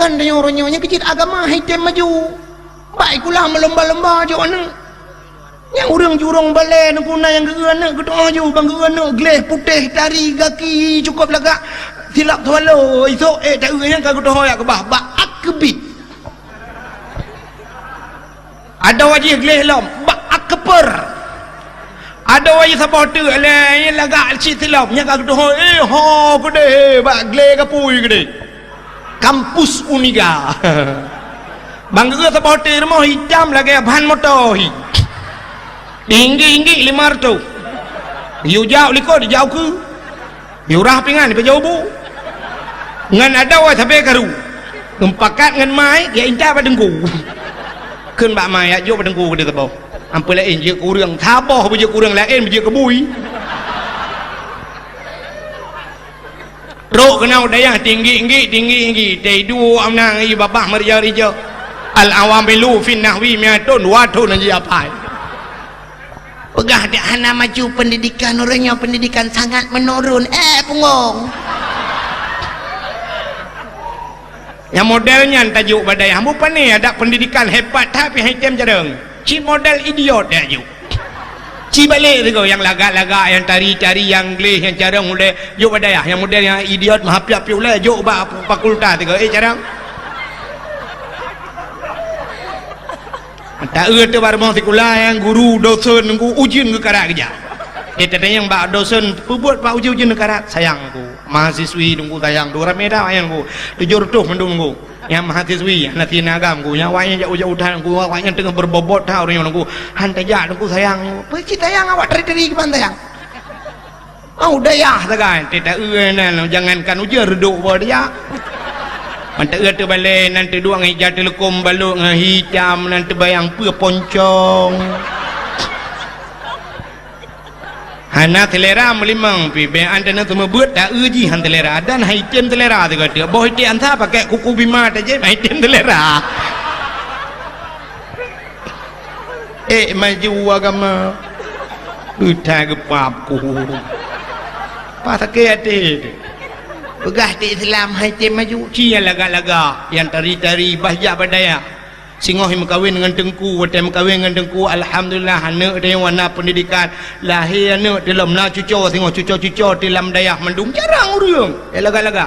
kan dia orangnya kecil agama hitam maju baik kulah melomba-lomba je mana yang urang jurong balai nak guna yang geuna gedong je bang geuna geles putih tari gaki cukup lagak silap tualo esok tak urang ka gedong ya ke bah akbit ada wajib geles lom akper ada wajib supporter le lagak si silap nya ka gedong ho gede bak geles kapui gede kampus Uniga bangga supporter mau hitam lagi ban motor tinggi 500 you jauh liko di jauh ke you rah pingan di jauh bu ngan ada wa sampai karu tempakat ngan mai ya inta pada dengku keun bak mai ya jo pada dengku ke tebau ampun lain je kurang thaboh je kurang lain je kebui rok kenau dayah tinggi tei du amnang i babah maria rijo al awamilu fin nahwi miatun watun aja apa pegah dia hana maju pendidikan orangnya pendidikan sangat menurun pungong yang modelnya tajuk badai hambu pani ada pendidikan hebat tapi hitam jarang ci model idiot ya ju ci balik tu yang lagak-lagak yang tari-tari yang gleh yang jarang mulai juk badai yang model yang idiot mahapiap pula juk ba fakultas tu jarang tak tu baru mau sekolah yang guru dosen nunggu ujian ke karat kerja kita yang bak dosen buat pak ujian ke karat sayangku mahasiswi nunggu sayang dua ramai dah sayangku tujuh ratus mendunggu yang mahasiswi nanti nagamku yang wayang jauh-jauh dah nunggu wayang tengah berbobot dah orang nunggu hantai jak nunggu sayang pergi sayang awak dari ke pantai yang mau daya segan tidak jangankan ujian reduk buat dia mantak tu balik nanti dua hijau telekom baluk dengan hitam nanti bayang pua poncong hana telera melimang pibe anda nanti membuat tak uji han telera dan hitam telera tu kata boh hitam anta pakai kuku bima aja hitam telera maju agama udah gepapku pakai hati pegah di Islam hitam maju cia laga-laga yang tari-tari bahjak badaya singoh yang kawin dengan tengku watem kawin dengan tengku alhamdulillah anak dia warna pendidikan lahir anak dalam na cucu tengok cucu dalam dayah mendung jarang urang laga-laga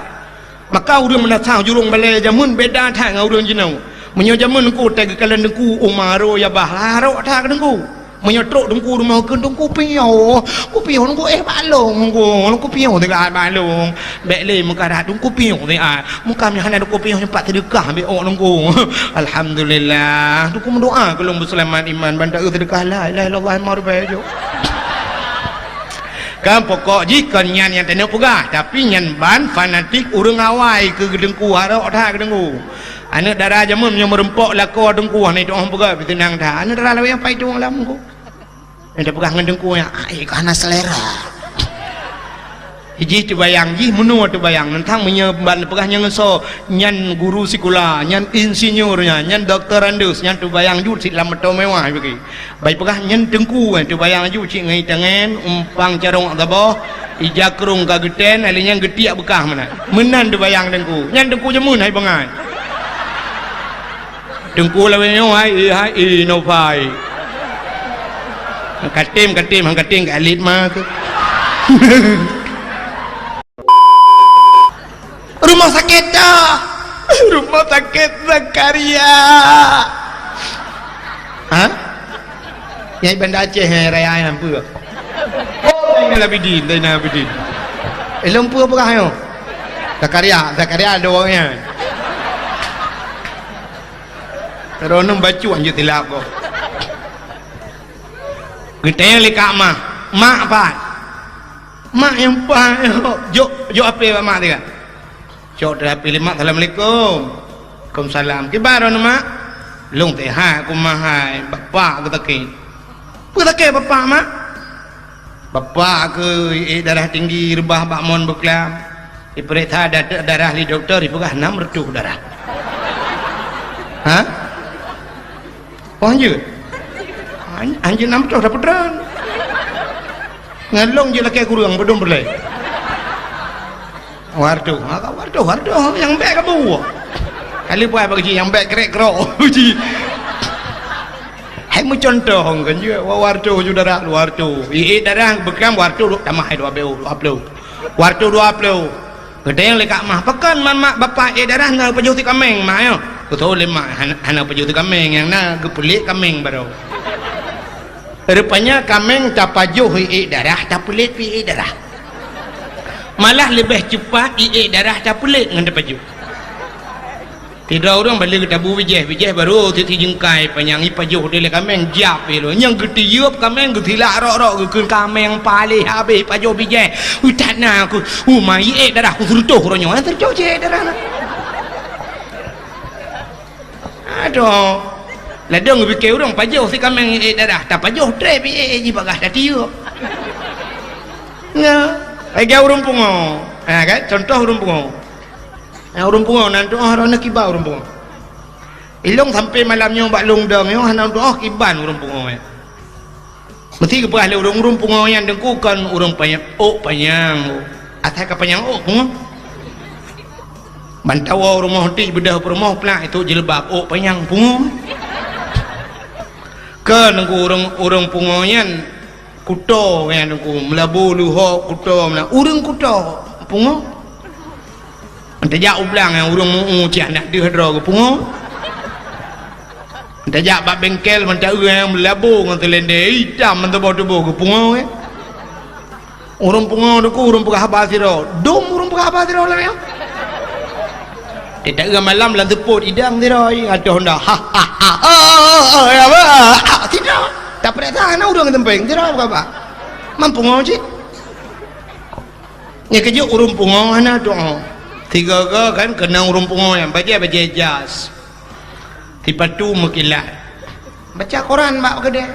maka urang menasah jurung balai jamun beda tak dengan urang jenau menyo jamun ku tag kalan tengku umaro ya bahlaro tak tengku menyotrok dengku rumah ke dengku piau ku piau dengku balong ku piau dekat balong bekle muka dah dengku piau dia muka mi hana dengku piau sempat sedekah ambil ok dengku alhamdulillah dengku mendoa kalau berselamat iman bandar sedekah la ilaha illallah marbajo kan pokok jika nyan yang tanya pegah tapi nyan ban fanatik urang awai ke dengku harok dah ke dengku anak darah jamun yang merempok lako dengku ni tu orang pegah tenang dah anak darah lawan pai tu orang lamku yang pegah dengan dengku yang karena selera hiji tu bayang ji menua tu bayang nentang menyeban pegahnya ngeso nyan guru sekolah nyan insinyurnya nyan doktor andus nyan tu bayang ju si lam to mewah bagi baik pegah nyan dengku tu bayang ju cik ngai tangan umpang carong tabah ija kerung ka geten alinya getiak bekah mana menan tu bayang dengku nyan dengku jemun hai bangai dengku lawan hai no pai katim hang katim ke elit mah ke rumah sakit rumah sakit Zakaria Nyai Banda Aceh raya yang apa Labidin lempu apa kah yo Zakaria ada orangnya teronong bacu anjut tilap kau kita yang lekak mak apa mak yang apa jok apa mak dia jok dah pilih mak assalamualaikum waalaikumsalam kibaran mak long teh ha aku mahai bapak ke bapak mak bapak ke darah tinggi rebah bakmon beklam diperiksa darah li doktor dipegah 6 redup darah anjir anjir 6 dah pedran ngalong je laki kurang bedung berlai wardu yang baik kamu kali buat bagi yang baik kerek kerok uji hai mu contoh kan juga wartu saudara wartu darah bekam wartu tambah 20 wartu 20 gede yang lekak mah pekan mak bapak darah na pajuh ti kameng mah yo betul lemah hana pajuh ti kameng yang na gepelik kameng baru rupanya kameng tak pajuh darah tak pelit pi darah malah lebih cepat darah tak pelit dengan pajuh. Tidak orang balik kita bu bijeh baru titi jengkai panjang ipajuh dia kameng jap lo yang gede yup kameng gede lah rok ke kameng paling habis pajuh bijeh utat na aku mai darah aku tertuh ronyo terjauh je darah na aduh ladang fikir orang pajuh si kameng darah tak pajuh tre bi ji bagah dah tiup ya lagi orang pungo kan contoh orang pungo orang pungo nanti orang nak kibar orang pungo ilong sampai malamnya bak longdang yo hana doa kiban orang pungo mesti ke pahala orang pungo yang dengkukan orang panjang atas ke panjang pungo bantawa rumah ti bedah rumah pula itu jilbab panjang pungo ke nengku orang pungo yang kuto yang nengku melabu luho kuto orang kuto pungo Tajak ublang yang urung muu cik nak dia hadra ke pungo. Tajak bak bengkel mentah yang melabu dengan telende hitam mentah bau-bau ke pungo ke. Urung pungo tu urung pegah habas sira. Dom urung pegah habas sira lah ya. Tidak ke malam lan teput idang sira ada honda. Ha ha ha. Ya ba. Tidak. Tak pernah tahan urung tempeng sira apa? Mampu pungo cik. Nya kejo urung pungo ana doa. Tiga kan kena urung pungo yang baca jas tipatu mekilat baca koran mak gede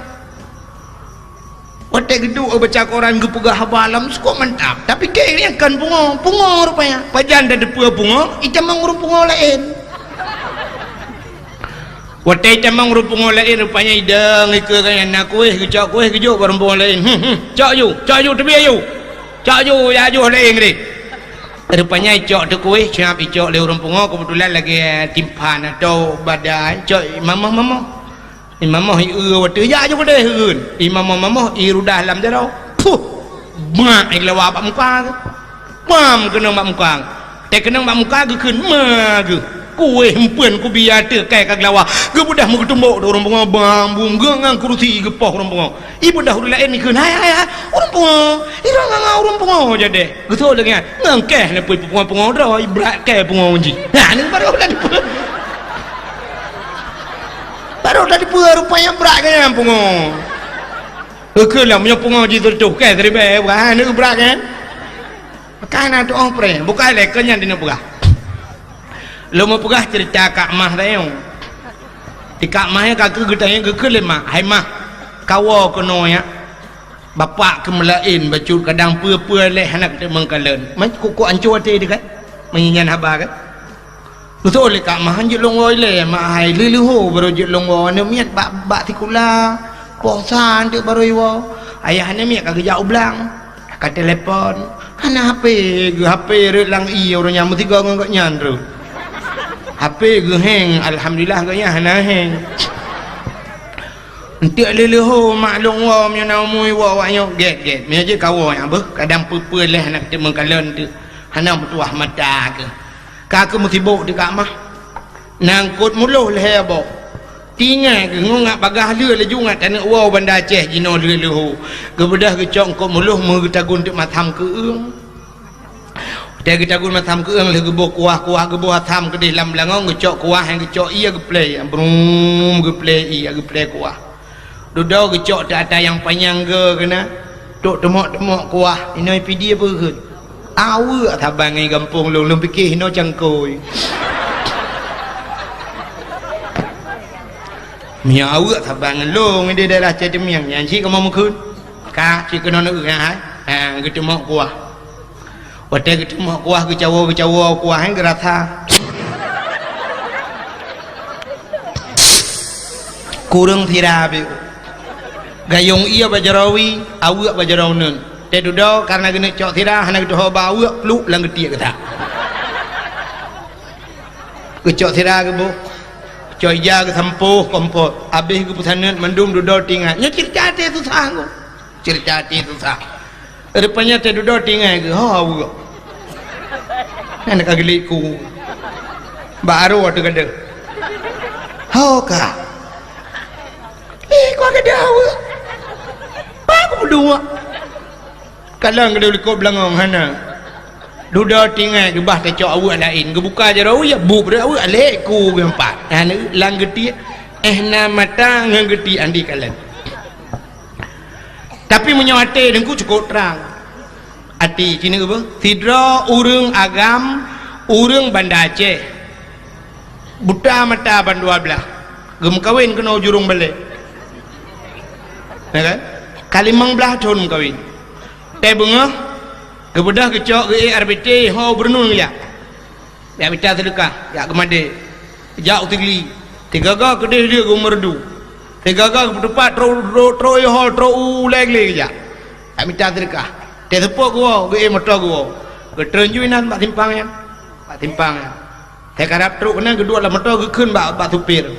watek geduk baca koran ke pegah habalam suka mantap tapi kayaknya kan pungo rupanya pajan dah depua pungo itam urung pungo lain watek itam urung pungo lain rupanya idang ke kan nak kuih ke cak kuih kejuk barang pungo lain cak you tepi you cak you ya you lain gede rupanya icok tu kuih siap icok le urang pungo kebetulan lagi timpan atau badai cok mama waktu ya je pada heun mama rudah dalam jarau puh mak lawa bak muka pam kena bak muka tak kena bak muka ke keun ma ke kuih hempeun ku biar tekai kag lawa ge budah mu ketumbuk urang pungo bambung gengang kurusi gepoh urang pungo ibu dah lain ni keun hai urang pungo irang urang pungo jadi betul lagi ngangkeh le pui pungo dah ibrat ke pungo ji ha ni baru dah di rupanya berat kan pungo ke lah punya pungo ji tertuh ke dari be wah ni berat kan kan tu pre bukan le kenyan dina pegah lo mau pegah cerita Kak Mah tayong di Kak Mah ya kak getanya ke lemah hai mah kawo kono ya bapak kemelain bacul kadang pua leh anak te mengkalen mai kuku ancur te dekat menyanyian haba kan betul le Kak Mah anjut longoi le mak hai liliho baru jut longoi ne miat bak tikula posan tu baru iwo ayah ne miat kagak jauh belang kat telepon hana HP relang i orang nyamut tiga ngok nyandru HP geheng alhamdulillah gaya hana heng entik leleho maklum wa menyana mui wa ayo get me aje kawo yang beh kadang pupul leh nak te mengkalen tu hana bertuah mata ke ka mesti bok dekat mah nangkut muluh leh bok tinggal ke ngak bagah le laju ngat tanah wa banda Aceh jino leleho gebedah ke cong ko muluh megetagun tek matam ke eung dia kita guna matam ke eung le gebo kuah gebo hatam ke dalam langong ngecok kuah yang ngecok iya ke play brum ke play iya ke play kuah duduk ngecok tak ada yang panjang ke kena duk temok kuah ini PD apa ke awe tabang ngai kampung long fikir hino cangkoi mia awe tabang long dia dah cedem yang nyanyi kamu mukun ka ci kena nak hai ha ketemok kuah wadah ketemok kuah kecawo kuah yang gerata kurang tirabi gayung iya bajarawi awak bajarawun te duduk karena gini cok tirah hana gitu bau peluk lang gede kata Kecok sirah ke bu kecok iya ke sampuh kompot habis ke pesanan mendum duduk tinggal nya cerita tu susah ku cerita tu susah rupanya te duduk tinggal ke bu nak kagelik ku baru ada kada ka kau kada apa aku berdua kalau kada kau belangong hana duduk tinggal ke bah kecok awak lain ke buka je rawi ya bu ber awak alek ku ke empat hana lang geti na mata ngegeti andi kalian tapi menyawate dengku cukup terang hati sini apa tidra urang agam urang Banda Aceh buta mata ban 12 gem kawin kena jurung balik ya kan kalimang belah tahun kawin teh bunga kebedah kecok ke RBT ho bernun ya ya minta sedekah ya kemade jauh tinggi tiga ga kedih dia ke merdu tiga ga ke depan tro ho tro leg ya ya minta sedekah teh tepuk gua ke motor gua ke trenjuinan bak timpang ya teh karap truk kena kedua lah motor ke keun bak tupir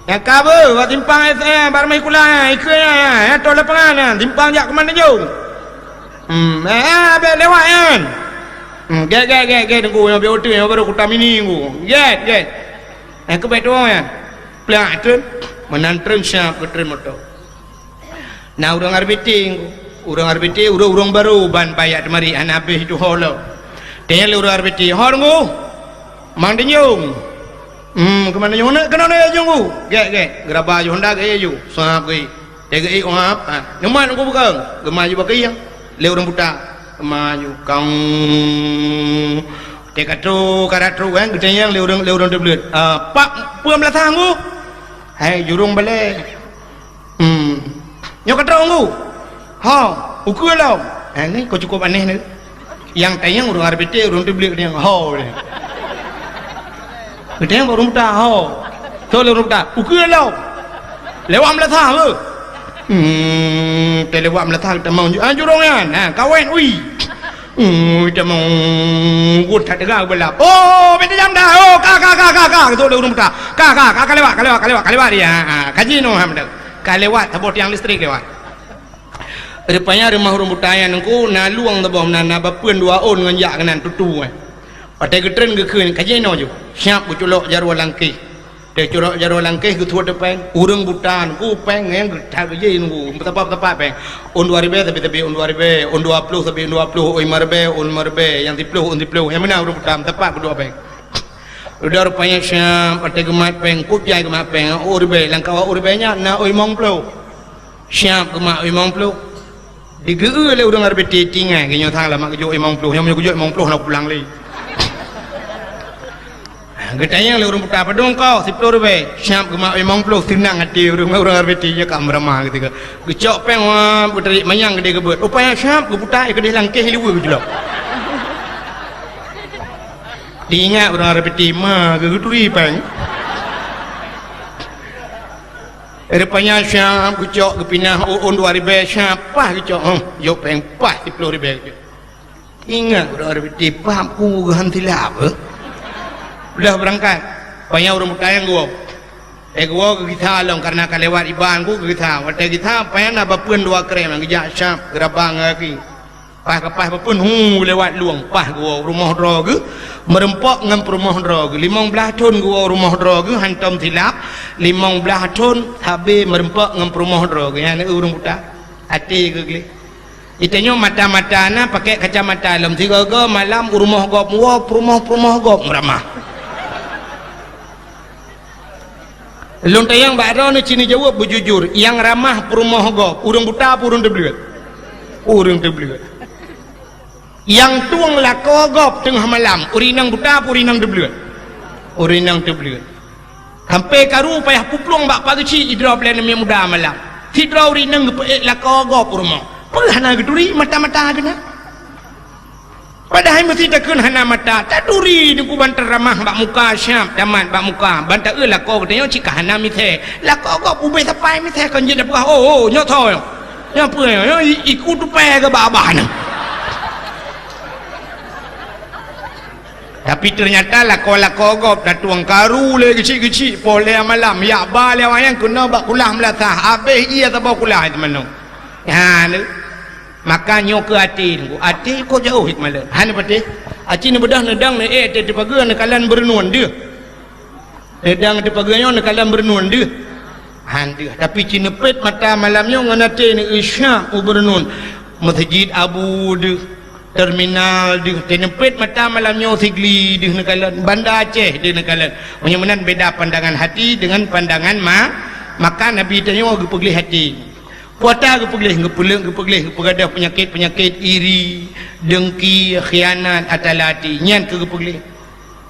ya kabe bak timpang saya bar mai kula iknya ya to lapangan timpang jak ke mana jauh be lewat kan get tunggu yang hotel yang baru kutam ini get ke betul ya pelak tren menan tren siap ke tren motor nah urang RBT urang baru ban payat mari an habis itu holo dia urang RBT horngu mang denyung kemana nyung nak kena nak nyung get geraba yo Honda ke yo sap ke tege ngap nyaman aku bukan gemaju bakai yang leu orang buta maju kang tekatru karatru kan gede yang leu orang deblet pak puam lah tanggu hai jurung balik nyok katru ngu ha ukur lah ni kau cukup aneh ni yang tayang orang RBT orang deblet dia ha gede yang orang buta ha tu leu orang buta ukur lah lewam lah tanggu telewak meletak temang jurong kan kawan ui temang gud tak dengar belap benda jam dah kak tu urung buta kak lewat dia kaji no hamda kalewat tabot yang listrik lewat rupanya rumah urung buta yang nengku na luang tabah na bapeun dua on nganjak kanan tutu patai getren ke keun kaji no ju siap buculok jarwa langkih dia curok jaro langkeh ke tua depan urang butan ku pengen tak je nunggu betapa peng on 2000 tapi on 2000 on 20 tapi on 20 oi marbe yang dipluh yang mana urang butan tepat berdua peng udah rupanya siap patai gemat peng ku jai gemat peng urbe langkau urbenya na oi mongplo siap gemat oi mongplo digeu le urang arbe tingai ke nyotang lama ke jo oi mongplo yang menyo jo oi mongplo nak pulang lagi getanya le urang buta padong kau 10 rupiah siap gemak memang peluk tenang hati urang RBT nya kam ramah ketika gecok peng puteri manyang gede gebet upaya siap ke buta ke langkeh liwe jelok diingat urang RBT mah ke getui peng rupanya siap gecok ke pinah on 2000 siapa gecok yo peng pas 10 rupiah ingat urang RBT paham ku ganti lap udah berangkat banyak orang bertanya gua ke kita long karena kalewat iban ku ke kita waktu kita payah nak bapun dua krem yang kejak syap gerabang lagi pas bapun lewat luang pas gua rumah droge merempok ngam rumah droge 15 ton gua rumah droge hantam silap 15 ton habis merempok ngam rumah droge yang urang buta hati ke geli itanya mata-mata na pakai kacamata lam 3 malam rumah gop rumah gop meramah lontayang baru ni cini jawab berjujur yang ramah perumah gop urang buta urang deblet yang tuang lako gop tengah malam urinang buta urinang deblet sampai karu payah puplong bak pagi idra plan mi muda malam tidra urinang lako gop rumah perhana geduri mata-mata kena padahal mesti takun hana mata tak duri ni ku bantar ramah bak muka syam damat bak muka bantar lako katanya cika hana mithe lako kau ube tapai mithe kan je dapat nyok tho nya apa ikut tu pe ke babah na Tapi ternyata lah kola kogop dah tuang karu le kecil-kecil boleh malam ya balik wayang kena bak kulah melatah habis ia tak bawa kulah itu mana ha ni maka nyok ke hati ko jauh hikmalah ha ni patih aci ni bedah nedang ni te pagar ni kalan bernun dia nedang te pagarnya ni kalan bernun dia ha dia tapi cina pet mata malamnya nganate ni isya bernun masjid abu dia terminal di tenepet mata malamnya sigli di nekalan Banda Aceh di nekalan menyamanan beda pandangan hati dengan pandangan maka Nabi tanya gepegli hati puata gepegli gepegada penyakit iri dengki khianat atalati nyan ke gepegli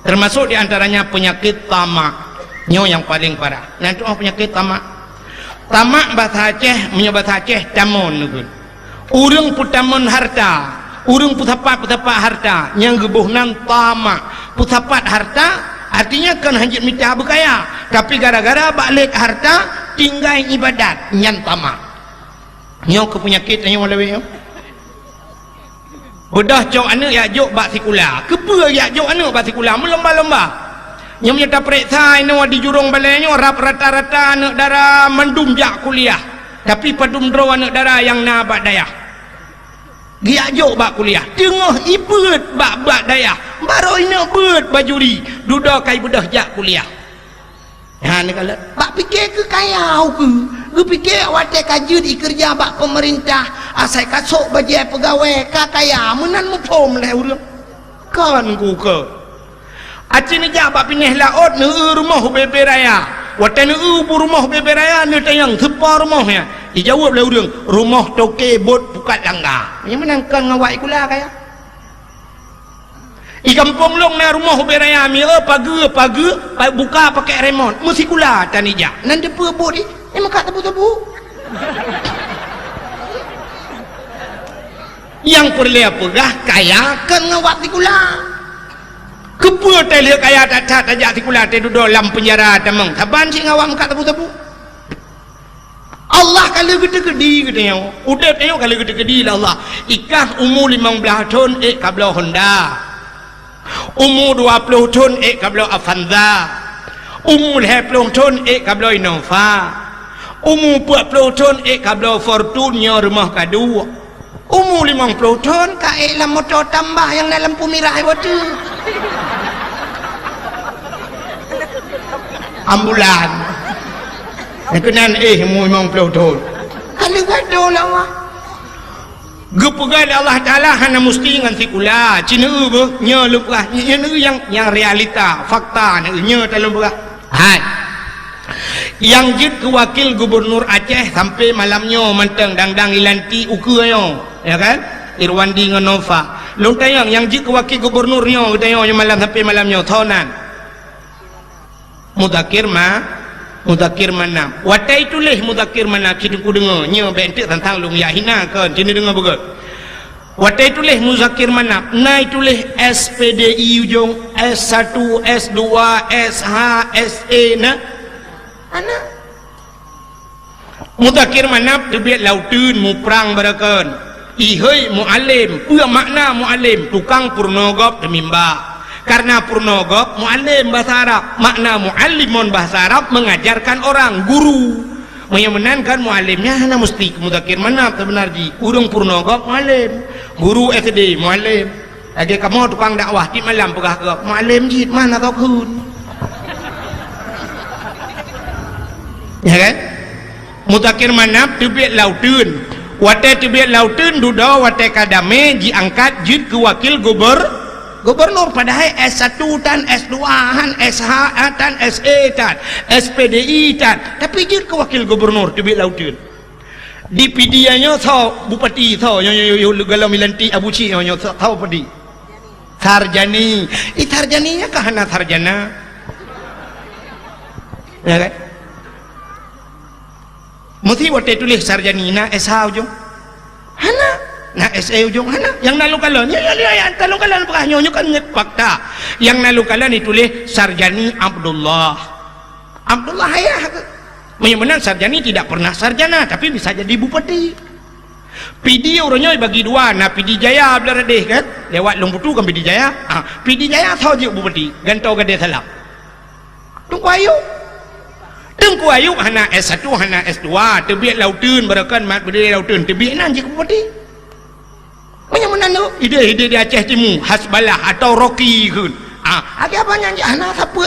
termasuk di antaranya penyakit tamak nyo yang paling parah nanti penyakit tamak bahasa Aceh bahasa Aceh tamon urang putamun harta urang putapat harta yang gebuhnan tamak putapat harta artinya kan hajat minta berkaya tapi gara-gara balik harta tinggal ibadat nyan tamak nyo ke penyakit nyo walawi bedah cok anak ya jok bak sikula kepa ya jok anak bak sikula melomba-lomba nyo menyata periksa ino di jurung balai nyo rata-rata anak darah mendum jak kuliah tapi padum draw anak darah yang nabak dayah dia jok bak kuliah tengah ibet bak dayah baru ini bet bajuri duda kai bedah jak kuliah ha ni kala bak fikir ke kayau ke fikir wate kajut kerja bak pemerintah asai kasok bajai pegawai ka kaya menan mupom leh urang kan ku ke aci ni jak bak pineh laut ne rumah bebe raya wate ne rumah bebe raya ne tayang sepa rumahnya dijawab oleh urang rumah toke bot pukat langgar yang menangkan ngawak ikulah kaya di kampung long na rumah beraya mi pagi buka pakai remote mesti kula tanija nan de pebot ni mak tebu yang perlu apa dah kaya kan ngawak tikula kepa tele kaya tak tajak tikula te duduk dalam penjara tamang taban si ngawak mak tebu Allah kalau gede-gede katanya udah tengok kalau gede-gede lah Allah ikah umur 15 tahun kabla Honda umur 20 tahun kabla Avanza umur 20 tahun kabla Innova umur 40 tahun kabla Fortuner rumah kadu umur 50 tahun kae lah motor tambah yang dalam lampu merah itu ambulan kenan mu 50 tahun kalau gaduh lah wah gepegal Allah Ta'ala hana mesti dengan sikula cina apa nya lupa nya yang realita fakta nya dalam berah hai yang jid ke wakil gubernur Aceh sampai malamnya menteng dangdang ilanti ukurnya ya kan Irwandi dengan Nova long tayang yang jid ke wakil gubernurnya tayang malam sampai malamnya tahunan mudakir mana watai tulis mudakir mana kita ku dengar nya bentik tentang long ya hina kan sini dengar betul watai tulis mudakir mana naik tulis SPDI ujung S1 S2 SH SE na ana mudakir mana tebiat lautun mu perang barakan ihoi muallim pua makna muallim tukang purnogop temimba karena purnogop muallim bahasa Arab makna muallimun bahasa Arab mengajarkan orang guru menyenangkan muallimnya hanya mesti mudakir mana benar di urung purnogop muallim guru SD muallim lagi kamu tukang dakwah di malam pegah ke muallim jid mana tau kun ya kan mudakir mana tebiat lautun wate tebiat lautun duda wate kadame diangkat jid ke wakil gubernur padahal S1 dan S2 dan SH dan SE dan SPDI dan tapi dia ke wakil gubernur di Lautun di pidianya tahu bupati tahu yang galau milanti Abu Ci yang tahu padi sarjani sarjaninya kahana sarjana ya kan mesti waktu tulis sarjanina SH ujung hana nah SE ujung hana yang nalu kalan ya talu kalan pakah nyonyo kan fakta yang nalu kalan ditulis sarjani Abdullah ya memang sarjani tidak pernah sarjana tapi bisa jadi bupati PD orangnya bagi dua, nah PD Jaya belah radih kan, lewat Lomputu kan PD Jaya, PD Jaya tahu je bupati, gantau gede salam. Tunggu ayuk hana S1 hana S2 terbiak lautun barakan mat berdiri lautun terbiak nan je bupati. Banyak mana tu? Ide di Aceh Timur, Hasbalah atau Rocky kun. Ada apa yang hana siapa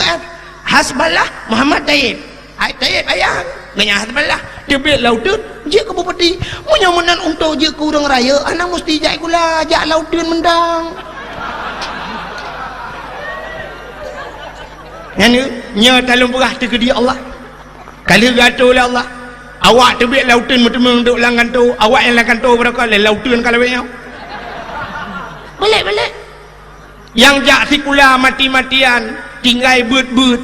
Hasbalah Muhammad Taib. Taib ayah, nganya Hasbalah. Terbiak lautun je ke bupati. Banyak mana untuk je ke urang raya, anak mesti jai kula jak lautun mendang. Yang nya talung perah tu ke dia Allah. Kalau gato lah Allah. Awak terbiak lautun betul-betul duduk lang kantor, awak yang lang kantor berapa le lautun kalau begitu. Balik. Yang jak sikula mati-matian, tinggal beut-beut.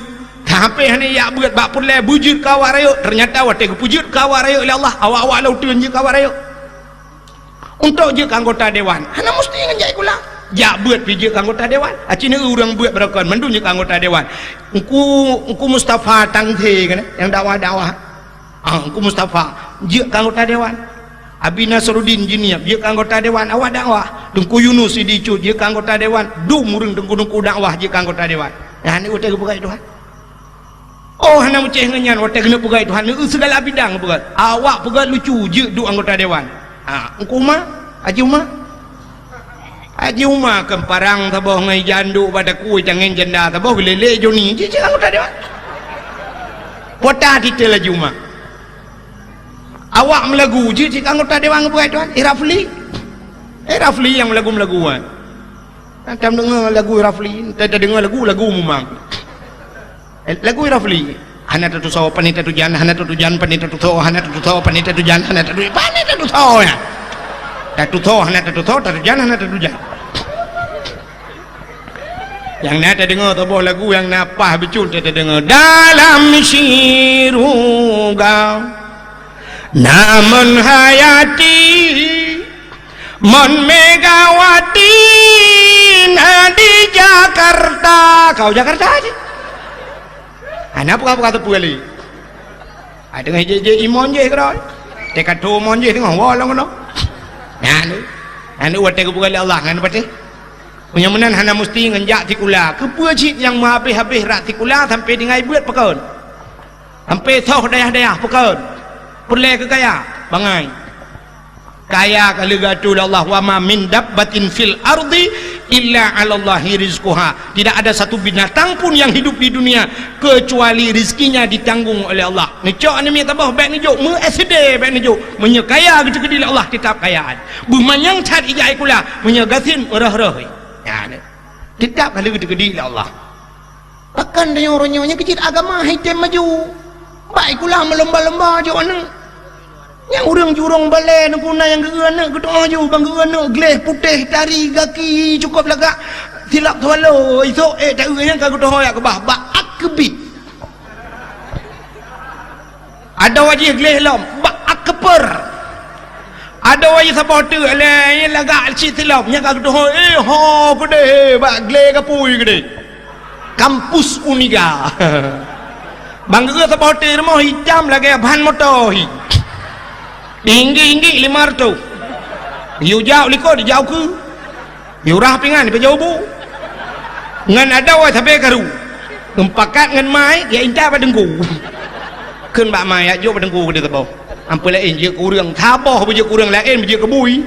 Sampai hani yak beut bak pun le bujut kawak rayuk. Ternyata awak tengok bujut kawak rayuk oleh Allah. Awak lautun je kawak rayuk. Untuk je anggota dewan. Hana mesti ngajak kula. Jak beut pijak anggota dewan. Acina orang beut berakon mandun je anggota dewan. Engku Mustafa Tangte kan yang dakwah-dakwah. Engku Mustafa je anggota dewan. Abi Nasruddin Jiniab je anggota dewan awak dakwah. Tengku Yunus Sidicut je anggota dewan. Murung tengku dakwah je anggota dewan. Nah ni utai pegai Tuhan. Oh hana muceh ngenyan utai kena pegai Tuhan. Segala bidang pegai. Awak pegai lucu je duk anggota dewan. Engku Umar, Haji Umar. Haji Umar kemparang taboh ngai jandu pada kuih jangan janda taboh lele Joni je anggota dewan. Pota titel Haji Umar. Awak melagu je anggota dewan buat tuan. Rafli yang melagu kan. Tam dengar lagu Rafli, tak dengar lagu Mumang. Lagu Rafli. Hana tu saw panita tu jan, hana tu jan panita tu saw, hana tu saw panita tu jan, hana tu panita tu saw ya. Tak tu saw, hana tu saw, tak tu jan, hana tu jan. Yang nak dengar tabuh lagu yang napah becul tak dengar dalam siruga namun hayati mon Megawati di Jakarta. Kau Jakarta aja anak apa kata puli ada dengan je imon je kerana dekat tu imon je dengan walang no anu wate ku Allah ngan pati punya menan hana mesti ngenjak tikula kepa cik yang habis-habis rak tikula sampai dengan buat pekon sampai toh dayah-dayah pekon perle ke kaya bangai kaya kalau gatu Allah wa ma min dabbatin fil ardi illa 'ala Allahi rizquha. Tidak ada satu binatang pun yang hidup di dunia kecuali rizkinya ditanggung oleh Allah. Ni cok ni tabah baik ni jok me SD baik ni jok menyekaya gede-gede Allah tetap kayaan bu manyang cat ijai kula menyagasin erah-erah ya ni tetap kalau gede-gede Allah. Takkan dia orangnya kecil agama hitam maju baik kula melomba-lomba jok ni yang orang jurong balai nukuna yang gerana gedong je bang gerana geles putih tari gaki cukup lagak silap tualo esok tak yang kau gedong ya ke bah akbi ada wajib geles lom akper ada wajib supporter yang lagak cik silap yang kau gedong ho gede geles kapui gede kampus Uniga bang gerana supporter mau hitam lagi ban motor tinggi 500 you jauh liko di jauh ke you rah pingan di jauh bu ngan ada wa sampai karu kempakat ngan mai ya inta padengku keun bak mai ajo padengku gede tebau ampe lain je kurang taboh je kurang lain je kebui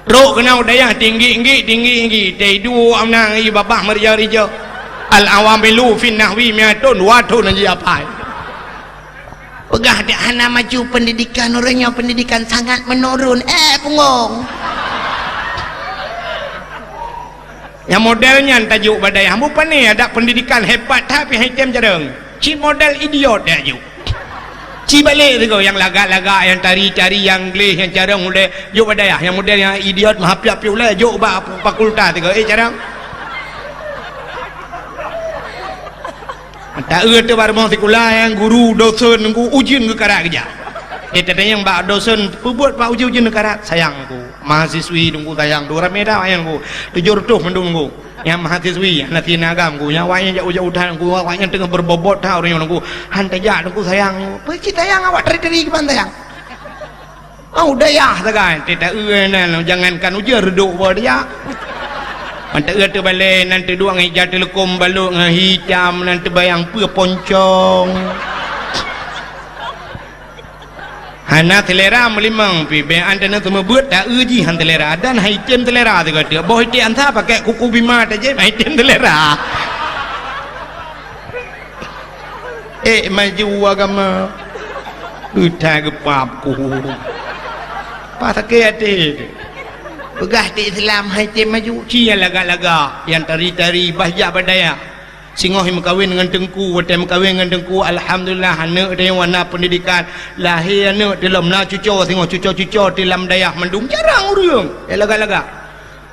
rok kenau dayah tinggi tei du amnang i babah marja rijo al awamilu fin nahwi miatun watun aja apa pegah dia hana maju pendidikan orangnya pendidikan sangat menurun pungong yang modelnya tajuk badai hambu pani ada pendidikan hebat tapi hitam jarang ci model idiot dia juk ci balik tu yang lagak-lagak yang tari-tari yang gleh yang jarang model juk badai yang model yang idiot mahapiap-piap lah juk ba fakultas tu jarang tak tu baru mau sekolah yang guru dosen nunggu ujian ke karak kerja kita yang bak dosen buat pak ujian ke karak sayang aku mahasiswi nunggu sayang 200 meter ayang aku 700 mendung aku yang mahasiswi nanti nagam ku yang awaknya jauh-jauh dah ku awaknya tengah berbobot dah orang yang ku hantai ja ku sayang pergi tayang awak teri-teri ke pantai yang udah ya tagai tidak jangankan ujar reduk pada dia nanti tu balik nanti dua ngai telekom baluk dengan hitam nanti bayang pua poncong hana telera melimang pi be antena tu mebut tak uji han telera dan hitam telera tu kata boh hitam anta pakai kuku bima aja hitam telera maju agama udah gepapku pakai hati pegah di Islam hitam maju cia laga-laga yang tari-tari bahja badaya singoh yang kawin dengan tengku watem kawin dengan tengku alhamdulillah anak dia warna pendidikan lahir anak dalam nak cucu tengok cucu-cucu dalam dayah mendung jarang urang laga-laga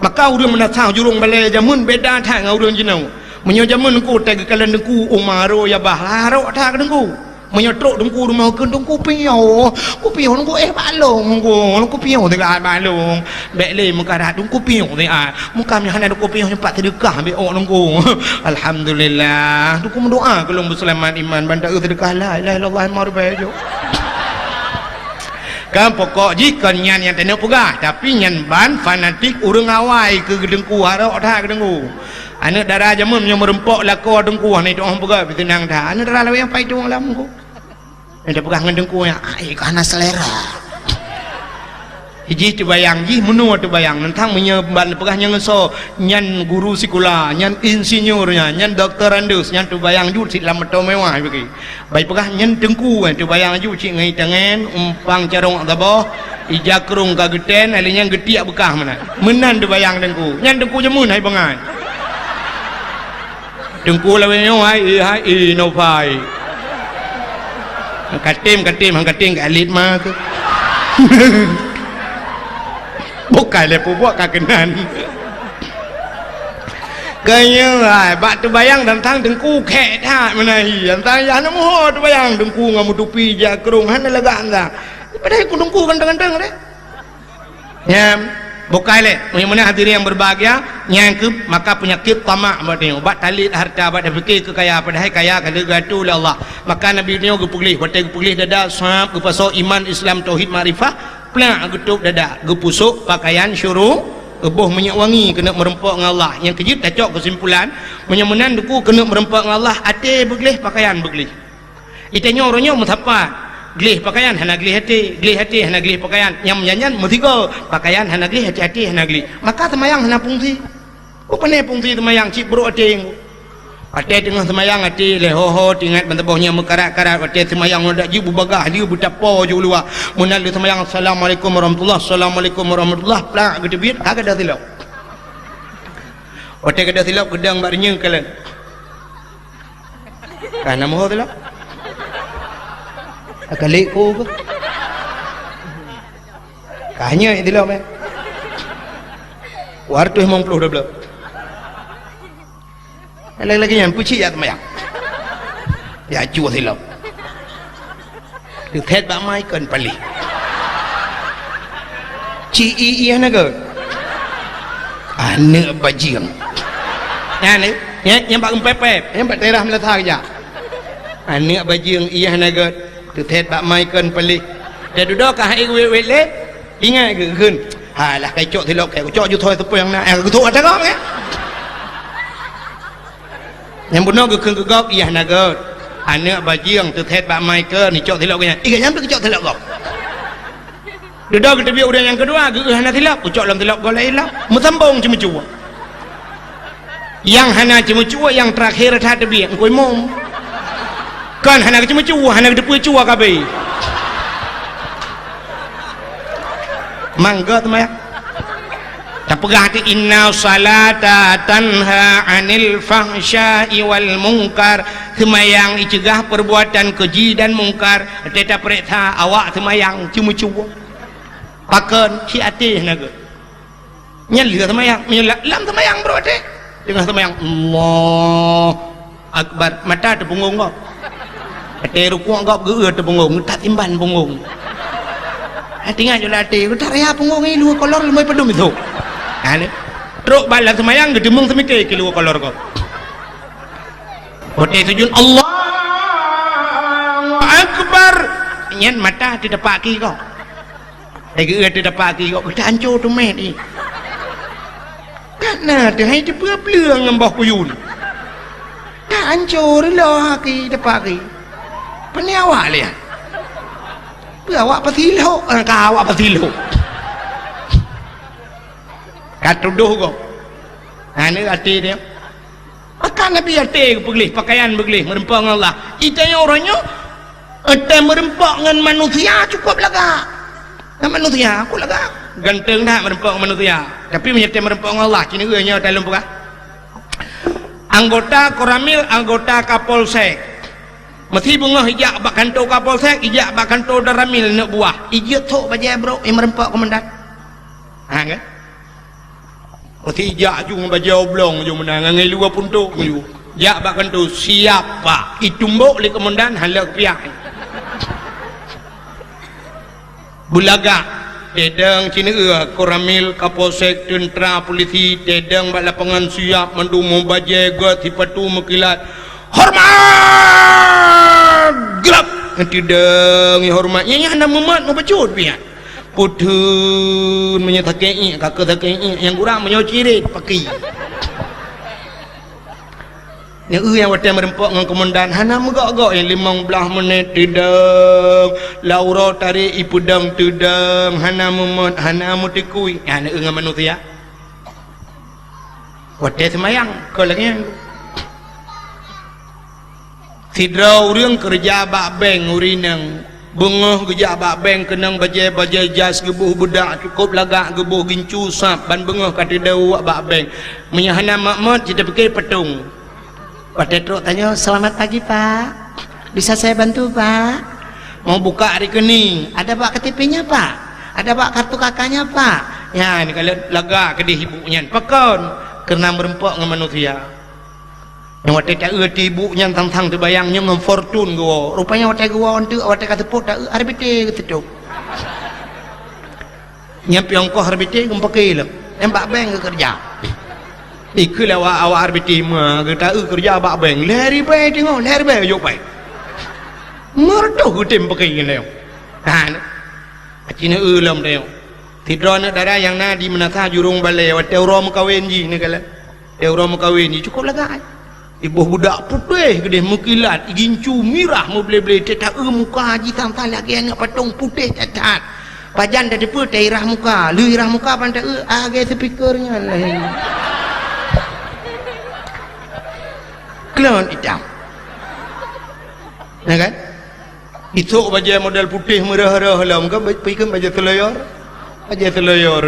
maka urang menatang jurung balai jamun beda tak dengan urang jenau menyo jamun ku teg kalan tengku umaro ya bahlaro tak tengku menyotrok tengku rumah ke tengku piau ku piau tengku balong ku piau dengan balong bekle muka dah tengku piau dia muka mi hana tengku piau cepat sedekah be ok tengku alhamdulillah tengku mendoa kalau berselamat iman bandar sedekah la ilaha illallah marbajo kan pokok jika nyan yang tenok pegah tapi nyan ban fanatik urang awai ke dengku harok dah ke tengku anak darah jamun yang merempok lako dengku ni doang pegah tenang dah anak darah lawan yang pai doang lamku ada pegang dengku yang karena selera hiji tu bayang ji menua tu bayang tentang menyeban pegah yang so nyan guru sekolah nyan insinyurnya nyan doktorandus nyan tu bayang ju sit lam to mewah bagi baik pegah nyan dengku tu bayang ju cik ngai tangan umpang carong tabo ijakrung ka geten alinya getiak bekah mana menan tu bayang dengku nyan dengku jemun hai bangai dengku lawe hai no pai katim hang kating alit mah ke bukan le pubuak kakenan kaya bak tu bayang tentang dengku kek tak menahi tentang ya namu tu bayang dengku ngamu tupi jakrung han lega anda padahal ku dengku ganteng-ganteng deh ya bukan le mana hadirin yang berbahagia nyangkep maka penyakit tamak batnya obat talit harta bat fikir kekayaan padahal kaya kada gatu oleh Allah maka nabi ni ge pulih watai pulih dada sahab ge paso iman Islam tauhid makrifah plak getuk dada ge pusuk pakaian syuruh boh minyak wangi kena merempok dengan Allah yang kejut tacok kesimpulan menyemenan duku kena merempok dengan Allah ate beglih pakaian beglih itanya orangnya mutapa glih pakaian hana glih hati hana glih pakaian yang menyanyan mutiga pakaian hana glih hati hana glih maka temayang hana fungsi ku pandai fungsi temayang cip bro ate tengah temayang ate leho tingat bentebohnya mekarat-karat ate temayang ndak jibu bagah dia butapo je luar munal temayang assalamualaikum warahmatullah plak gedebit agak dah tilap ate kada tilap gedang barinya kalian kan nama tilap kali ko ke kanya itu lah wartu emang puluh double lagi yang puci ya temayang ya cuah silap dithet bak mai kan pali ci iya naga anak bajing yang bak empep yang bak terah meletah aja anak bajing iya naga tuthet bak mai kan pali dia duduk kah hai wet le ingat ke kun halah kai cok thilok kai cok ju thoi tepung na aku thuk ada kok yang benar ke kun ke gok iya naga anak bajing tuthet bak mai kan ni cok thilok nya ikan nyampe ke cok thilok kok duduk ke tebi udah yang kedua ke hana thilok cok lam thilok golai lah musambung cuma yang hana cuma yang terakhir tha tebi engkoi mom kan hana cuma hana depu cua kabe mangga temaya tak pegah ti inna salata tanha anil fahsya'i wal munkar temayang icegah perbuatan keji dan mungkar tetap perintah awak temayang cuma pakan si ati naga nyel temayang lam temayang bro ate dengan temayang Allah akbar mata tu punggung kau ate rukuk kau geue tu punggung tak timban punggung tinggal je ate tak raya punggung ni lu kolor lumai pedum itu ane Teruk balas semayang gedemung semikir kilo kolor kau. Hotel sujud Allahu Akbar. Nyen mata di depan kaki kau. Lagi di depan kaki kau kita hancur tu meh ni. Karena dia hai dia ngembah kuyun. Dah hancur lah kaki depan kaki. Pani awak lihat. Awak pasilo, awak pasilo. Katuduh kau. Ini hati dia. Maka Nabi hati begelih, pakaian begelih, merempak dengan Allah. Itanya orangnya, itu merempak dengan manusia cukup laga. Dengan manusia, aku laga. Ganteng dah merempak dengan manusia. Tapi menyertai merempak dengan Allah. Kini gue dalam buka. Anggota Koramil, anggota Kapolsek. Mesti bunga hijak bak kantor Kapolsek, hijak bak kantor Daramil nak buah. Hijak tok bajai bro, yang merempak komandan. Kan? Mesti jak ju baca oblong ju menang ngai luar pun tu ju jak bahkan tu siapa itumbuk li komandan halak pihak bulaga tedang cina Koramil Kapolsek tentera polisi tedang bak lapangan siap mendumu bajai got hipatu mekilat hormat gelap tedang hormatnya anda memat membacut pihak putun menyatakan kakak takai yang kurang menyocirit pakai yang wadah merempak dengan komandan hana megak-gak yang 15 menit tidang laura tarik ipudang tidang hana memot hana mutikui hana dengan manusia wadah semayang kau lagi sidrau ring kerja bak beng urinang bunga gejak bak beng kenang bajai jas gebuh budak cukup lagak gebuh gincu sap ban bunga kata dau bak beng menyahana makmud kita fikir petung Pak Tetruk tanya selamat pagi Pak bisa saya bantu Pak mau buka rekening ada Pak KTP nya Pak ada Pak kartu kakaknya Pak ya ini kalau lagak kedih ibunya pakon kena merempak dengan manusia yang watak tak erti ibunya tang-tang terbayangnya dengan fortune gua rupanya watak gua untuk watak kata pun tak arbite ketutup nyampi ongkos arbite gua pakai lah yang bak bank ke kerja ikulah awak arbite mah kita kerja bak bank lari baik tengok lari baik yuk baik merdu kutim pakai gini lah cina ulam tengok tidron darah yang na di menata jurung balai watak orang kawin ji ni kala orang kawin ji cukup lagak ibu budak putih gede mukilat gincu mirah mau beli-beli tetak muka haji tang-tang lagi anak patung putih tetak pajan dari putih irah muka lu irah muka pandai agak speakernya lah klon hitam nah kan itu baju model putih merah-merah lah muka pergi baju selayar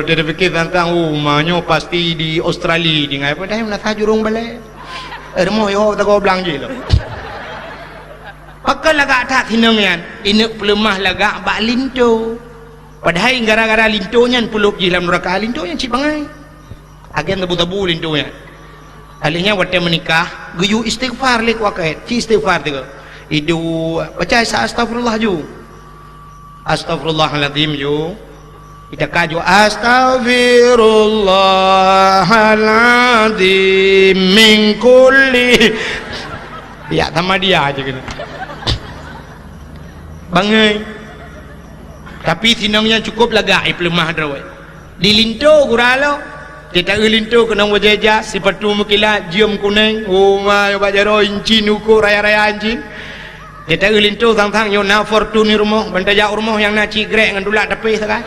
dia fikir tentang rumahnya pasti di Australia di ngai apa dah nak jurung balai rumah yo tak kau belang je lo. Pakai lagak tak tinangan, ini pelemah lagak bak linto. Padahal gara-gara lintonya puluk je dalam neraka lintonya cip bangai. Agen tabu-tabu lintonya. Alihnya waktu menikah, guyu istighfar lek wakai, ci istighfar tu. Idu baca astagfirullah ju. Astagfirullahaladzim ju. Kita kaju astaghfirullahaladzim min kulli ya sama dia aja gitu bangai tapi sinangnya cukup lagak lemah drawai di linto guralo kita linto kena wajaja sipatu mukila jium kuning ma bajaro incin ukur raya-raya anjing kita linto tang-tang yo na fortune rumah bantaya rumah yang na cigrek dengan dulak tepi sekarang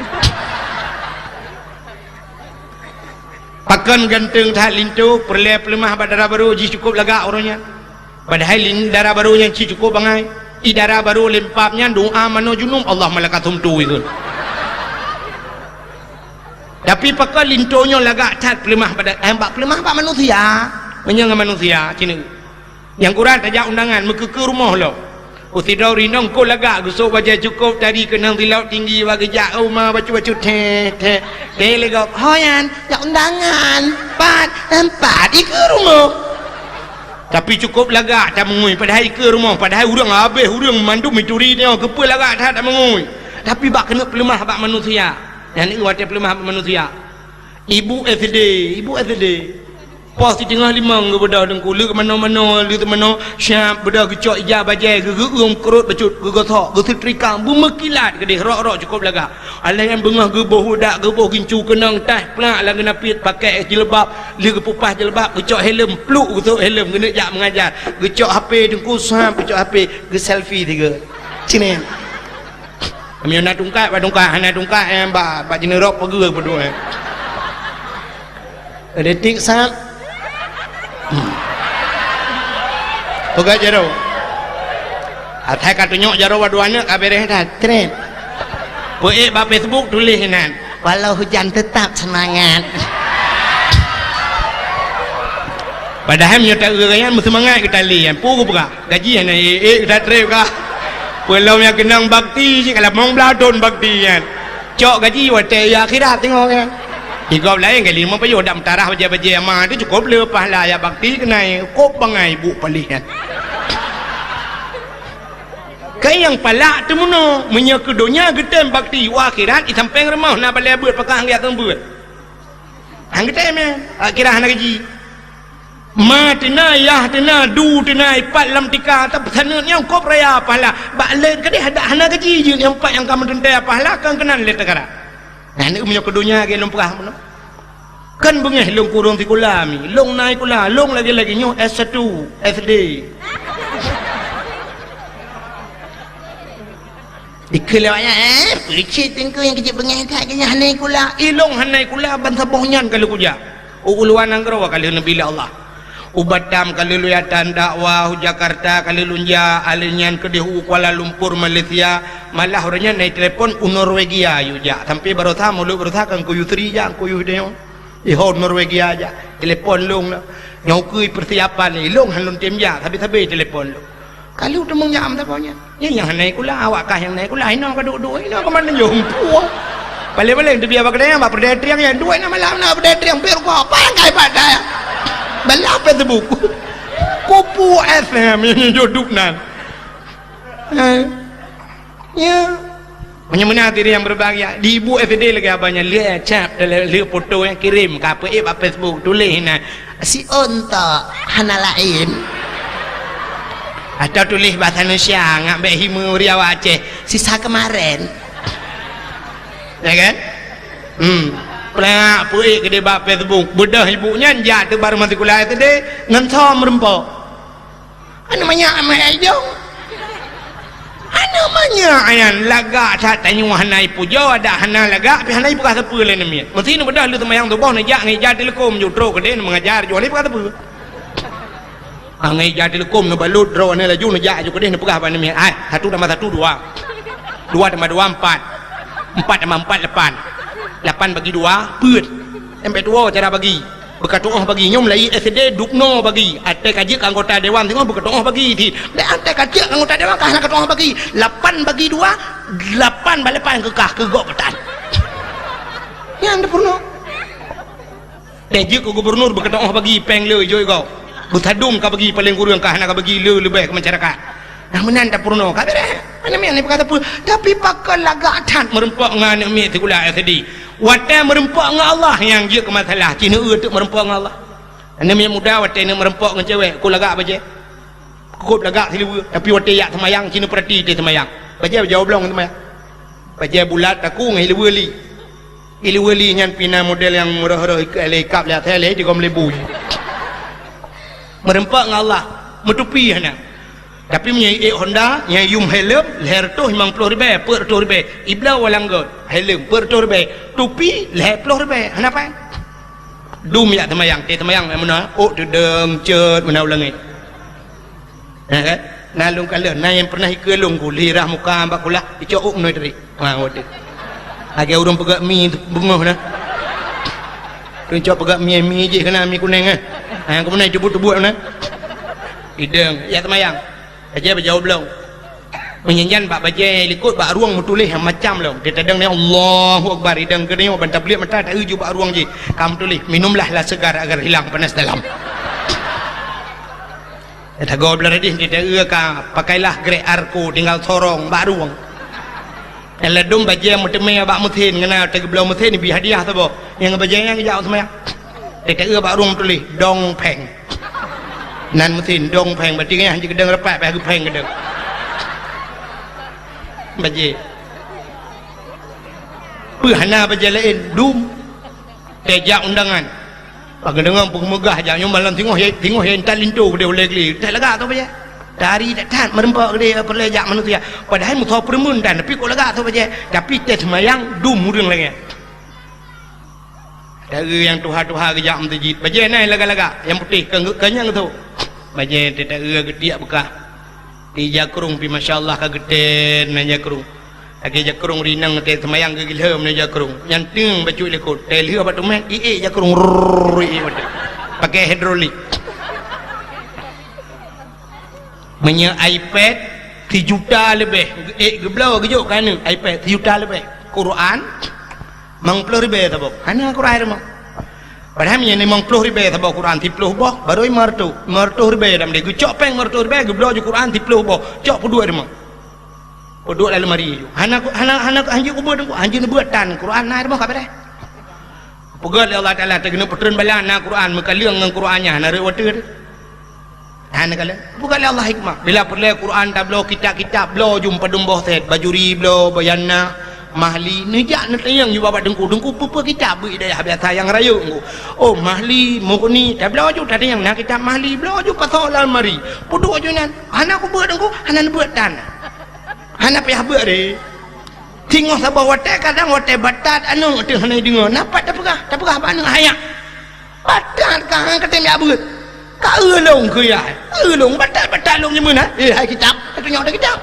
pakan ganteng tak lintu perleh pelemah darah baru ji cukup lagak orangnya padahal darah barunya ji cukup bangai darah baru lempapnya doa mano junum Allah malakatum tu itu tapi pakan lintunya lagak cat pelemah pada pelemah pak manusia menyang manusia cina yang kurang tajak undangan muka ke rumah lo Usidau rinong ko lagak gusuk baca cukup tadi kenang tilaut tinggi bagi jak rumah baca-baca teh legok hoyan jak undangan 4 ke rumah tapi cukup lagak tak mengui padahal ke rumah padahal urang habis urang mandu mituri dia kepa lagak tak mengui tapi bak kena pelemah bak manusia yang ni watak pelemah bak manusia Ibu SD pos di tengah limang ke bedah dengku lu ke mana-mana lu ke mana syap bedah gecok ijab bajai ke kerut becut ke gotok ke setrika bumekilat ke dia rok-rok cukup laga ala yang bengah ke boh dak ke boh gincu kenang tah pelak lah kena pit pakai jilbab lu ke pupah jilbab gecok helm peluk gecok helm kena jak mengajar gecok HP dengku sap gecok HP ke selfie tiga sini kami nak tungkat yang bak jenis rok pergi berdua ada tik sap Tugas jaro. Atai kata nyok jaro waduannya kabarnya dah trend. Poe ba Facebook tulis nan. Walau hujan tetap semangat. Padahal nyata gerayan semangat kita lihat. Pu buka gaji na kita trip ka. Walau yang kenang bakti kalau mau beladon bakti kan. Cok gaji wate ya akhirat tengok kan. Hingga lain kali memang perlu dalam tarah baca-baca amal itu cukup lepas lah ya bakti kenai kop bangai bu palihan. Kaya yang palak tu mana menyakudonya getem bakti akhirat isampeng remah nak balai buat pakah ngiat tembut. Hang getem ya akhirat hana gaji. Ma tenai yah tenai du tenai pat lam tika tapi sana yang kop raya pahala balik kadih ada hana gaji je yang empat yang kamu tentai pahala kan kenan le tegara. Nah ni umnya kedunya ke long perah mana kan bengeh long kurung tikulami long naik kula long lagi nyo S1 SD ikelawanya picit tengku yang kecil bengeh tak kena hanai kula ilong hanai kula ban sabohnyan kalau kuja uluan anggrawa kali nabi Allah Ubatam kali luyatan dakwah Jakarta kali lunja alinyan kedih Kuala Lumpur Malaysia malah orangnya naik telepon Norwegia yuja sampai baru tahu lu baru tahu kan kuyu tri jang kuyu deo ihon Norwegia aja telepon long nyokui persiapan ni long halun temja tapi telepon lu kalau udah mengjam tak punya yang naik kula awak kah yang naik kula ino kaduk-duk ino ke mana jumpu balik-balik tu biar bakal apa predetri yang dua nama malam nak predetri yang biar kau apa kai pada balap itu buku kupu FM ini duduk nan ya mana diri yang berbahagia di ibu FD lagi abangnya lihat cap lihat foto yang kirim ke apa Facebook tulis nak si onta hana lain atau tulis bahasa Indonesia ngambil himu Riau Aceh sisa kemarin ya kan pelak puik ke dia bab Facebook bedah ibunya njat tu baru mati kuliah tu deh ngentom rempok namanya amai jong namanya ayan lagak tak tanya hanai pujo ada hana lagak tapi hanai bukan sepa lain namanya mesti ni bedah lu temayang tu boh ngejak telekom jutro ke dia mengajar jual ni bukan sepa ngejak telekom nu balut draw ni laju ngejak ju ke dia ni bukan apa namanya satu tambah satu dua tambah dua empat tambah empat 8 bagi 2 put sampai 2 cara bagi bekat doa bagi nyom lai SD dukno bagi ate kaji anggota dewan tengok bekat doa bagi di ate kaji anggota dewan kah nak doa bagi 8 bagi 2 8 balapan kekah kegok petan yang purno deje ke gubernur bekat doa bagi peng le joi kau butadum ka bagi paling guru yang kah nak bagi le lebih ke masyarakat nah menan tak purno kata mana ni berkata pun tapi pakal lagak tan merempak ngan mi tikula SD wate merempak dengan Allah yang dia ke masalah cina untuk merempak dengan Allah anda punya muda wate ni merempak dengan cewek ku lagak baje kup lagak silu tapi wate yak semayang cina perhati dia semayang baje jawab belong semayang baje bulat aku ngai wali nyan pina model yang murah-murah helikap lihat tele di kom lebu merempak dengan Allah metupi hana tapi punya Honda yang yum helm leher tu 50,000 per 20,000 ibla walanggot helm per 20,000 tupi leher 10,000 kenapa dum ya temayang mana dedeng cet mana ulangi nah kan nalung kala nah yang pernah ikelung ku lirah muka mbak kula dicok noi tadi ngote age urang pegak mi bungoh nah tuncok pegak mi je kena mi kuning yang kemudian tebut-tebut nah ideng ya temayang aja berjawab belum menyanyian bak baca likut bak ruang mutulis yang macam belum dia tadang ni Allahu Akbar idang ke ni bantah belit mata tak uju bak ruang je kamu tulis minumlah lah segar agar hilang panas dalam dia gol belah dia tak ka pakailah grey arko tinggal sorong bak ruang Dalam dom baje mutemai abak muthin ngana tegeblau muthin ni bi hadiah tu bo. Yang baje yang jauh semaya. Tetek abak rung tulis dong peng. Nan muthin dong peng berarti ngah je gedeng repat pe peng gedeng. Baje. Hana baje lain dum. Tejak undangan. Pagi dengar pun megah aja nyom malam tengok yang talinto dia boleh geli. Tak lega tu baje. Dari tak merempak dia pelajak manusia. Padahal muthau permun dan tapi kok lega tu baje. Tapi tes semayang dum murung lagi. Dari yang tuha-tuha kejak masjid. Baje naik lega-lega yang putih kenyang tu. Baje tak gediak bekah. Di jakrung pi masya-Allah ka geden na jakrung. Lagi jakrung rinang te semayang ke gilham na jakrung. Nyanteng baju lekut. Te lih apa tu meh? Jakrung pakai hidrolik. Punya iPad 3 juta lebih. Geblau gejuk kan iPad 3 juta lebih. Quran mang 10 ribu tabok. Hana Quran mah. Padahal ni mang 10 ribu tabok Quran 30 boh baru martu ribu dalam dia gecok peng martu ribu geblau je Quran 30 boh. Cok puduk dia mah. Puduk dalam mari. Hana anjing kubur dengku. Anjing buat tan Quran nah mah kape dah. Pegat Allah Taala tegena petren balan na Quran maka leung ngan Qurannya na rewate dia. Hana kala bukan Allah hikmah bila perle Quran tablo kitab-kitab blo jumpa dumboh set bajuri blo bayanna mahli nejak netayang ju babat dengku pupa kitab bui daya biasa yang raya engko oh mahli mukni tablo ju tadi yang nak kitab mahli blo ju pasal almari puduk ju nan hana ku buat dengku hana buat tan hana payah buat de tengok sabah wate kadang wate batat anu teu hana dengar napat tak pegah apa anu hayak batat kang ketem ya buat ka long ke ya long batat long je mana hai kitab tunjuk dah kitab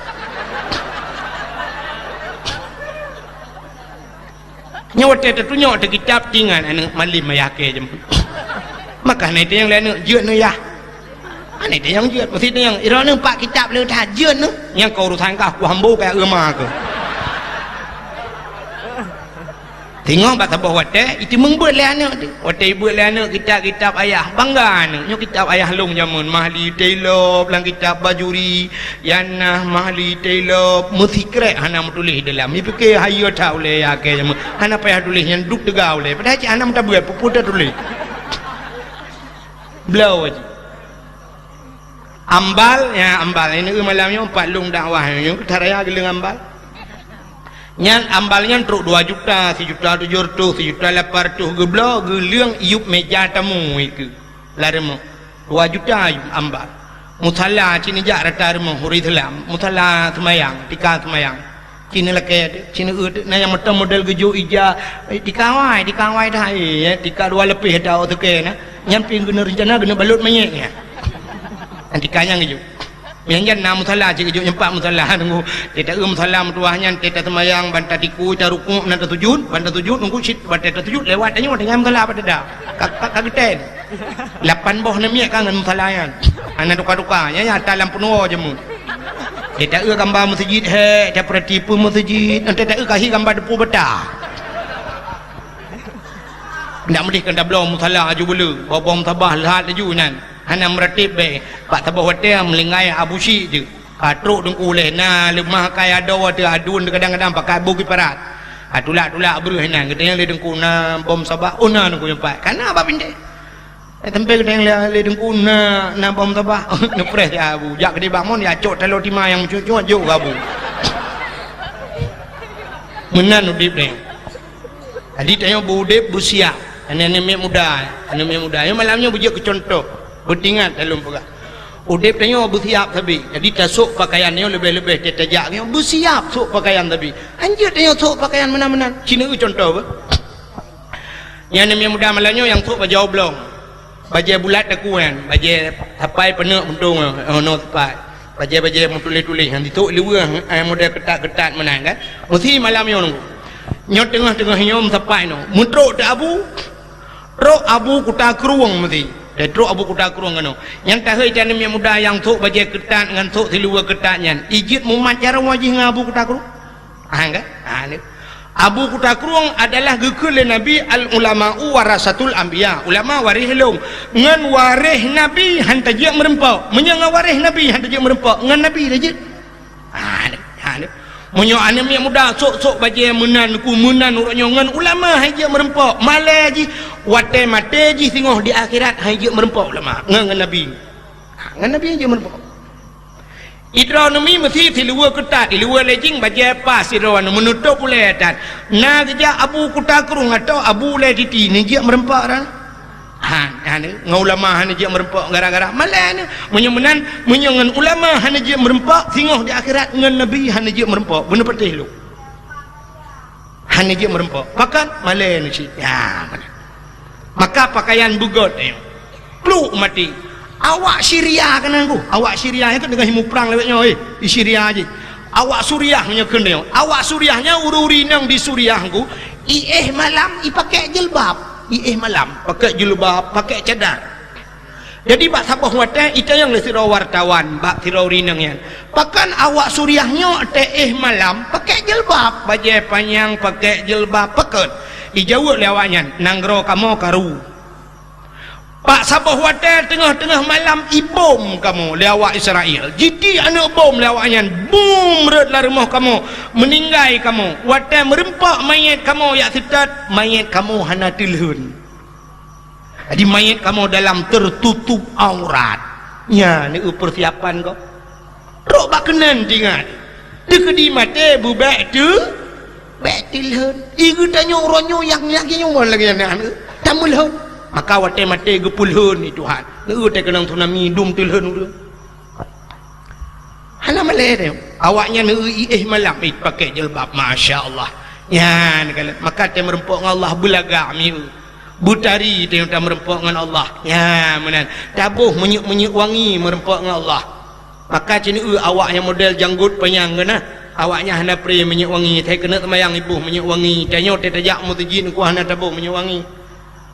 nyawat te tunjuk dah kitab tinggal anu malim mayake je maka ni te yang lain jeut nu ya ani te yang jeut mesti te yang ira nu pak kitab le tha jeut nu yang kau urusan ka aku hambo ka ema ke tengok bata bawa wate itu membuat le anak tu wate buat le anak kitab ayah bangga anak nyo kitab ayah long jamun mahli tailor lang kitab bajuri yanah mahli tailor mesti krek hana tulis dalam ni fikir hayo tak boleh ya ke jamun hana payah tulis yang duk tegau le padahal cik hana tak buat puputa tulis blau aja ambal ini malamnya 4 long dakwah nyo ketaraya geleng ambal nyan ambalnya truk 2 juta 1 juta 700 1 juta 800 geblo geliang iup meja tamu itu laremo 2 juta ambal musalla cini jak rata remo huri dalam musalla semayang tika semayang cini leke cini na yang model gejo ija dikawai dah tika 2 lebih dah tu ke na nyan ping guna rencana guna balut mayek ya nanti kanyang gejo yang jangan musalla cik juk nyempak musalla tunggu tidak musalla tuahnya tidak semayang bantah tiku taruku nan sujud bantah sujud nunggu sit bantah sujud lewat tanya dengan musalla pada dah kageten 8 boh namiak kangen musalla yan ana duka-duka nya dalam penuh je mu tidak gambar masjid he tak pertipu masjid nanti tak kasih gambar depu betah ndak mesti kena belum musalla aju bulu bom tabah lahat aju nan hana meratib be pak tabah hotel melingai abusi je truk dengku leh na lemah kaya ada tu adun kadang-kadang pakai bugi parat tulak beruh hina kita yang le dengku na bom sabah ona dengku nyempat kana apa pinde tempe kita yang le dengku na bom sabah ngepres ya abu jak gede bangun ya cok telur timah yang cucuk jok abu menan udip ni tadi tanya budip busiap anak-anak muda yang malamnya bujuk ke contoh bertingat dalam pegah udip tanya bersiap tapi jadi tasuk pakaiannya lebih-lebih tetajak bersiap sok pakaian tapi anjir tanya sok pakaian mana-mana Cina contoh apa yang namanya muda malamnya yang sok baju oblong baju bulat takuan baju tapai penuh untung no tapai baju tulis-tulis yang dituk liwah model ketat-ketat menang kan mesti malamnya nunggu nyot tengah-tengah nyom tapai no mutruk tak abu kuta keruang mesti Truk abu kuda kurung kanu. Yang tak hei jangan yang muda yang tuk baju ketat dengan tuk siluwa ketatnya. Ijit mumat cara wajih dengan abu kuda kurung. Kan? Abu kuda kurung adalah gekul Nabi al ulama warasatul anbiya. Ulama warih long. Ngan warih Nabi hantajak merempak. Menyang warih Nabi hantajak merempak. Ngan Nabi rejit. Munyo ane mi muda sok-sok baje menan ku menan urangnya ngan ulama haji merempok malai ji wate mate ji singoh di akhirat haji merempok ulama ngan nabi. Ngan nabi haji merempok. Idra nami mesti di luar ketat di luar lejing baje pas idra menutup pula dan na kerja abu kutakrung atau abu le titi ni ji merempok ran. Ulama hanya dia merempak gara-gara malah menyemenan menyengan ulama hanya dia merempak singoh di akhirat dengan nabi hanya dia merempak benar betul lu hanya dia merempak pakan malah ni sih ya mana maka pakaian bugot peluk mati awak Syria kan aku awak Syria itu dengan himu perang lewatnya di Syria aja awak Suriahnya kena awak Suriahnya uri-uri nang di Suriahku malam pakai jilbab malam pakai jilbab pakai cadar jadi bak sabah wate itu yang lesiro wartawan bak tirori nang yan pakan awak Suriahnya malam pakai jilbab baju panjang pakai jilbab pakai dijawab lewatnya nanggro kamu karu pak sabah wate tengah-tengah malam ibom kamu lewat Israel jadi anak bom lewatnya boom redlah rumah kamu meninggai kamu wate merempak mayat kamu ya sitat mayat kamu hana tilhun jadi mayat kamu dalam tertutup aurat ya ni persiapan kau rok bak kenan tinggal dia kedi mate bubek tu bek tilhun igu tanya orangnya yang lagi nyuman lagi yang tamulhun maka wate mate gepulhun ni Tuhan lu te kenang tsunami dum tilhun tu hala male dia awaknya nu malam pakai jilbab masya-Allah ya maka te merempok dengan Allah belaga mi butari te merempok dengan Allah ya menan tabuh menyuk-menyuk wangi merempok dengan Allah maka cini awaknya model janggut penyang kena awaknya hana pre menyuk wangi te kena temayang ibu menyuk wangi tanyo te tajak mutajin ku hana tabuh menyuk wangi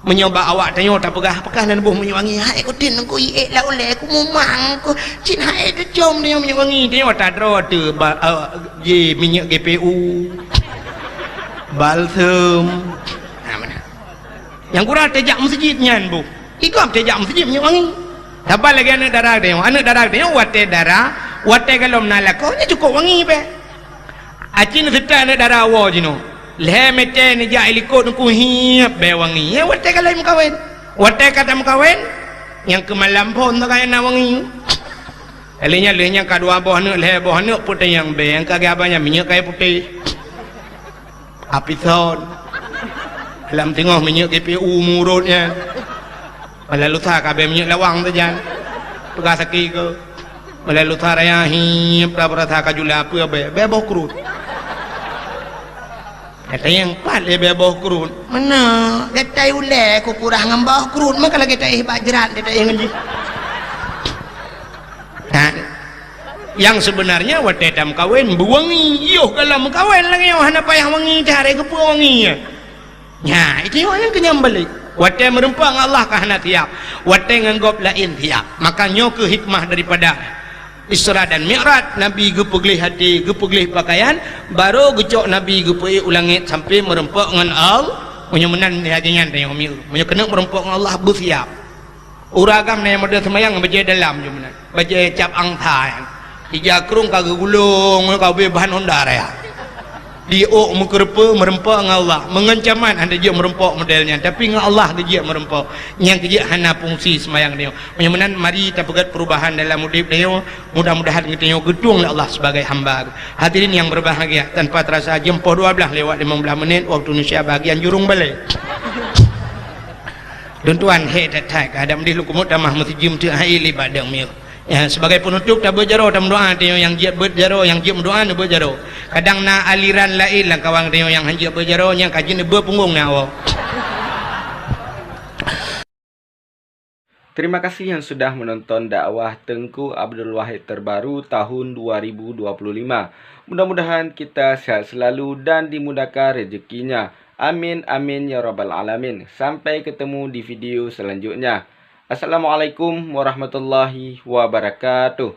menyoba awak tanya tak pegah apakah nan buh menyewangi hai ku tin ku la oleh ku mumang ku cin hai tu jom dia menyewangi dia tak dro tu je minyak GPU balsam mana yang kurang tejak masjid nyan bu ikam tejak masjid menyewangi tambah lagi anak darah dia wate darah wate kalau nalako ni cukup wangi pe acin setan anak darah wa jino leh mete ni ja ilikut ku hiap be wangi ya wate kalau mkawin wate kata mkawin yang kemalam pun tak kaya nak wangi lehnya kadua boh nak leh boh nak putih yang be yang kagak abanya minyak kayak putih apison dalam tengok minyak GPU murutnya malah lusa kabeh minyak lawang tu jan pegas sakit ke malah lusa raya hiap dah berasa kajula apa be boh kerut kata yang pat dia bebah kurun mana kata ulek aku kurang ngambah kurun maka lagi tak bajerat dia tak ngaji nah yang sebenarnya wate tam kawin buwangi yoh kalau mengkawin lagi yang hana payah wangi cari ke wangi ya itu yang kenyam balik wate merempang Allah kah hana tiap wate nganggop lain tiap makanya ke hikmah daripada Isra dan Mi'raj Nabi gepeglih hati gepeglih pakaian baru gecok Nabi gepei ulangit sampai merempok dengan Allah punya menan hajian tengok mi punya kena merempok dengan Allah bersiap uragam yang model semayang baca dalam je menan baca cap angta hija kerung kagak gulung kau bahan hondar ya diok mukerpa merempok dengan Allah mengancaman anda dia merempok modelnya tapi dengan Allah dia merempok yang kerja hana fungsi semayang dia menyamanan mari kita pegat perubahan dalam hidup dia mudah-mudahan kita gedung oleh Allah sebagai hamba hadirin yang berbahagia tanpa terasa jam 12 lewat 15 menit waktu Indonesia bahagian jurung balik dan tuan hei tak ada mendih lu kumut damah mesti jim tu hai libadang mil ya sebagai penutup tak berjaro dalam doa dia yang jiat berjaro yang jiat berdoa ni berjaro kadang na aliran lain lah kawan dia yang jiat berjaro yang kaji ni berpunggung na awak. Terima kasih yang sudah menonton dakwah Tengku Abdul Wahid terbaru tahun 2025. Mudah-mudahan kita sehat selalu dan dimudahkan rezekinya. Amin amin ya rabbal alamin. Sampai ketemu di video selanjutnya. Assalamualaikum warahmatullahi wabarakatuh.